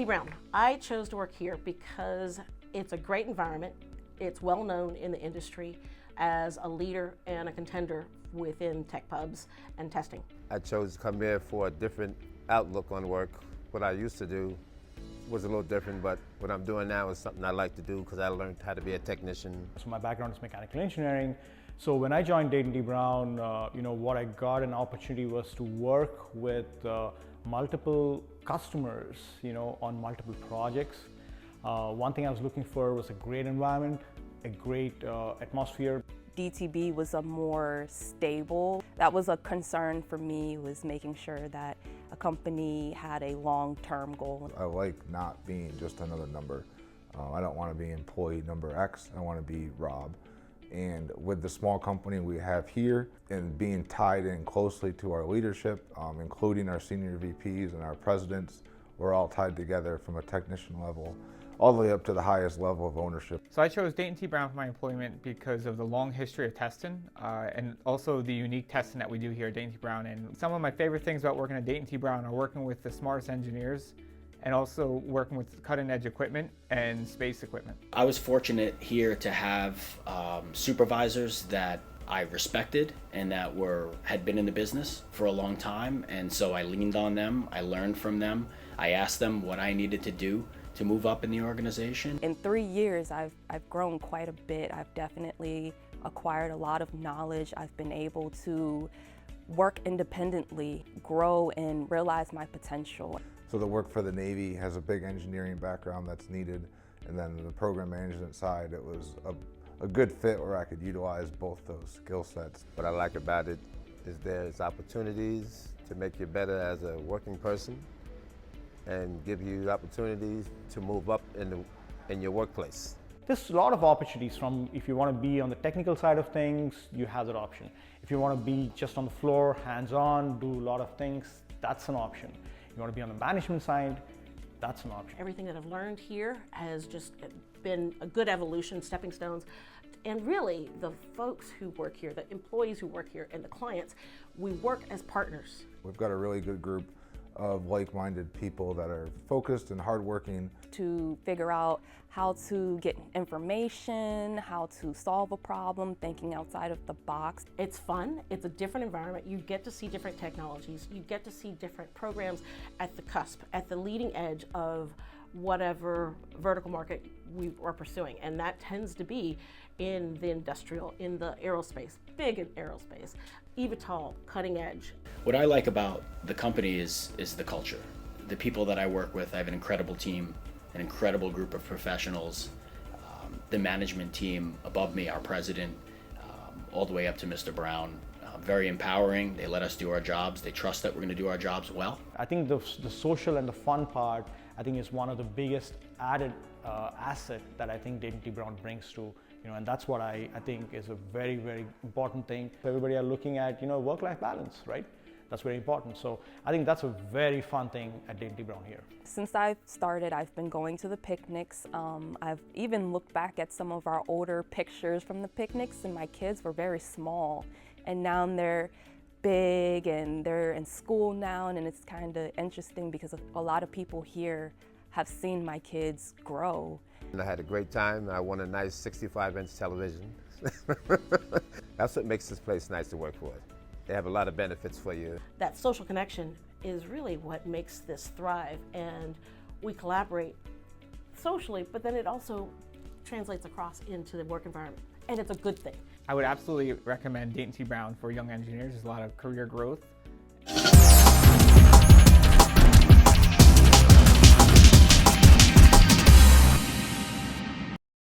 Brown. I chose to work here because it's a great environment. It's well known in the industry as a leader and a contender within tech pubs and testing. I chose to come here for a different outlook on work. What I used to do was a little different, but what I'm doing now is something I like to do because I learned how to be a technician. So my background is mechanical engineering. So when I joined Dayton T Brown, what I got an opportunity was to work with multiple customers, on multiple projects. One thing I was looking for was a great environment, a great atmosphere. DTB was a more stable. That was a concern for me, was making sure that a company had a long-term goal. I like not being just another number. I don't want to be employee number X, I want to be Rob. And with the small company we have here and being tied in closely to our leadership, including our senior VPs and our presidents, we're all tied together from a technician level all the way up to the highest level of ownership. So I chose Dayton T Brown for my employment because of the long history of testing and also the unique testing that we do here at Dayton T Brown. And some of my favorite things about working at Dayton T Brown are working with the smartest engineers and also working with cutting edge equipment and space equipment. I was fortunate here to have supervisors that I respected and that had been in the business for a long time, and so I leaned on them, I learned from them, I asked them what I needed to do to move up in the organization. In 3 years, I've grown quite a bit. I've definitely acquired a lot of knowledge. I've been able to work independently, grow, and realize my potential. So the work for the Navy has a big engineering background that's needed, and then the program management side, it was a good fit where I could utilize both those skill sets. What I like about it is there's opportunities to make you better as a working person and give you opportunities to move up in your workplace. There's a lot of opportunities from, if you want to be on the technical side of things, you have that option. If you want to be just on the floor, hands-on, do a lot of things, that's an option. If you want to be on the management side, that's an option. Everything that I've learned here has just been a good evolution, stepping stones. And really, the folks who work here, the employees who work here, and the clients, we work as partners. We've got a really good group of like-minded people that are focused and hardworking. To figure out how to get information, how to solve a problem, thinking outside of the box. It's fun, it's a different environment, you get to see different technologies, you get to see different programs at the cusp, at the leading edge of whatever vertical market we are pursuing, and that tends to be in the industrial, in the aerospace, big in aerospace, eVTOL, cutting edge. What I like about the company is the culture. The people that I work with, I have an incredible team, an incredible group of professionals. The management team above me, our president, all the way up to Mr. Brown, very empowering. They let us do our jobs. They trust that we're going to do our jobs well. I think the social and the fun part, I think, is one of the biggest added asset that I think Dayton T Brown brings to, and that's what I think is a very, very important thing. Everybody are looking at, work-life balance, right? That's very important. So I think that's a very fun thing at Dayton T Brown here. Since I've started, I've been going to the picnics. I've even looked back at some of our older pictures from the picnics, and my kids were very small. And now they're big and they're in school now, and it's kind of interesting because a lot of people here have seen my kids grow. And I had a great time. I won a nice 65-inch television. That's what makes this place nice to work for. They have a lot of benefits for you. That social connection is really what makes this thrive, and we collaborate socially, but then it also translates across into the work environment, and it's a good thing. I would absolutely recommend Dayton T Brown for young engineers. There's a lot of career growth